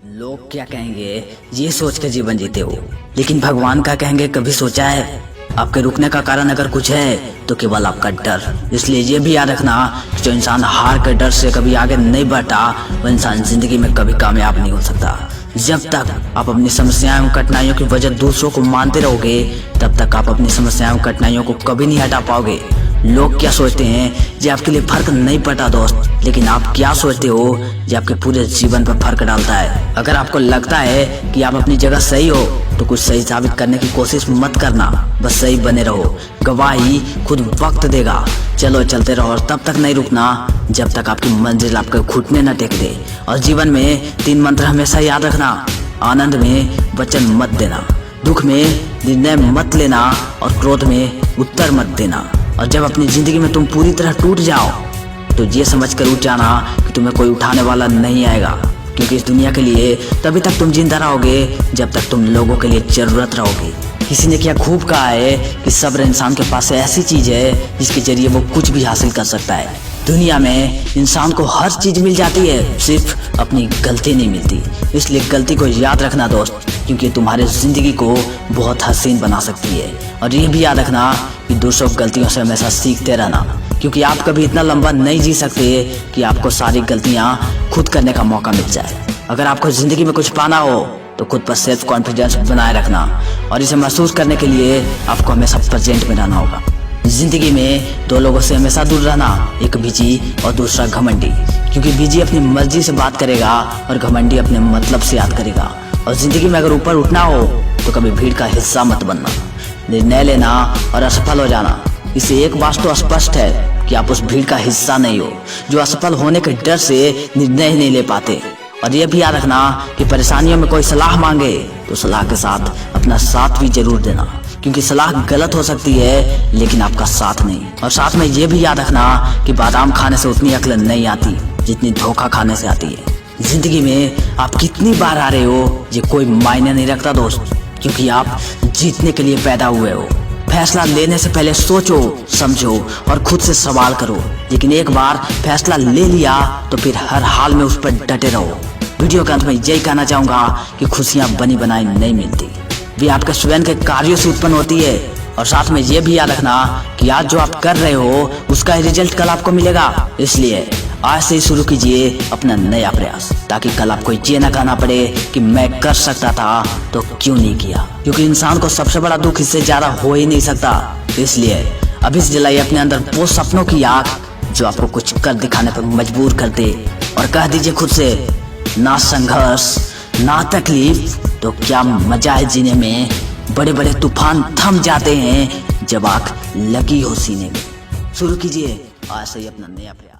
लोग क्या कहेंगे ये सोच कर जीवन जीते हो, लेकिन भगवान का कहेंगे कभी सोचा है? आपके रुकने का कारण अगर कुछ है तो केवल आपका डर। इसलिए ये भी याद रखना कि जो इंसान हार के डर से कभी आगे नहीं बढ़ता वो इंसान जिंदगी में कभी कामयाब नहीं हो सकता। जब तक आप अपनी समस्याओं कठिनाइयों की वजह दूसरों को मानते रहोगे तब तक आप अपनी समस्याओं कठिनाइयों को कभी नहीं हटा पाओगे। लोग क्या सोचते हैं ये आपके लिए फर्क नहीं पड़ता दोस्त, लेकिन आप क्या सोचते हो ये आपके पूरे जीवन पर फर्क डालता है। अगर आपको लगता है कि आप अपनी जगह सही हो तो कुछ सही साबित करने की कोशिश मत करना, बस सही बने रहो। गवाही खुद वक्त देगा। चलो चलते रहो और तब तक नहीं रुकना जब तक आपकी मंजिल आपके घुटने न टेक दे। और जीवन में 3 मंत्र हमेशा याद रखना। आनंद में वचन मत देना, दुख में निर्णय मत लेना और क्रोध में उत्तर मत देना। और जब अपनी जिंदगी में तुम पूरी तरह टूट जाओ तो ये समझ कर उठ जाना कि तुम्हें कोई उठाने वाला नहीं आएगा, क्योंकि इस दुनिया के लिए तभी तक तुम जिंदा रहोगे जब तक तुम लोगों के लिए जरूरत रहोगे। किसी ने क्या खूब कहा है कि सब्र इंसान के पास ऐसी चीज है जिसके जरिए वो कुछ भी हासिल कर सकता है। दुनिया में इंसान को हर चीज मिल जाती है, सिर्फ अपनी गलती नहीं मिलती। इसलिए गलती को याद रखना दोस्त, क्योंकि तुम्हारी जिंदगी को बहुत हसीन बना सकती है। और ये भी याद रखना कि दूसरों की गलतियों से हमेशा सीखते रहना, क्योंकि आप कभी इतना लंबा नहीं जी सकते कि आपको सारी गलतियां खुद करने का मौका मिल जाए। अगर आपको जिंदगी में कुछ पाना हो तो खुद पर सेल्फ कॉन्फिडेंस बनाए रखना, और इसे महसूस करने के लिए आपको हमेशा प्रेजेंट में रहना होगा। जिंदगी में 2 लोगों से हमेशा दूर रहना, एक बीजी और दूसरा घमंडी, क्योंकि बीजी अपनी मर्जी से बात करेगा और घमंडी अपने मतलब से याद करेगा। और जिंदगी में अगर ऊपर उठना हो तो कभी भीड़ का हिस्सा मत बनना। निर्णय लेना और असफल हो जाना, इसे एक बात तो स्पष्ट है कि आप उस भीड़ का हिस्सा नहीं हो जो असफल होने के डर से निर्णय ही नहीं ले पाते। और ये भी याद रखना कि परेशानियों में कोई सलाह मांगे तो सलाह के साथ अपना साथ भी जरूर देना, क्योंकि सलाह गलत हो सकती है लेकिन आपका साथ नहीं। और साथ में ये भी याद रखना कि बादाम खाने से उतनी अक्ल नहीं आती जितनी धोखा खाने से आती है। जिंदगी में आप कितनी बार आ रहे हो ये कोई मायने नहीं रखता दोस्त, क्योंकि आप जीतने के लिए पैदा हुए हो। फैसला लेने से पहले सोचो, समझो और खुद से सवाल करो, लेकिन एक बार फैसला ले लिया तो फिर हर हाल में उस पर डटे रहो। वीडियो के अंत में यही कहना चाहूंगा कि खुशियां बनी बनाई नहीं मिलती, वे आपके स्वयं के कार्यों से उत्पन्न होती है। और साथ में ये भी याद रखना कि आज जो आप कर रहे हो उसका रिजल्ट कल आपको मिलेगा। इसलिए आज से ही शुरू कीजिए अपना नया प्रयास, ताकि कल आपको ये ना कहना पड़े कि मैं कर सकता था तो क्यों नहीं किया, क्योंकि इंसान को सबसे बड़ा दुख इससे ज्यादा हो ही नहीं सकता। इसलिए अभी से जलाइए अपने अंदर वो सपनों की आग जो आपको कुछ कर दिखाने पर मजबूर कर दे, और कह दीजिए खुद से, ना संघर्ष ना तकलीफ तो क्या मजा है जीने में। बड़े बड़े तूफान थम जाते हैं जब आग लगी हो सीने में। शुरू कीजिए आज से ही अपना नया प्रयास।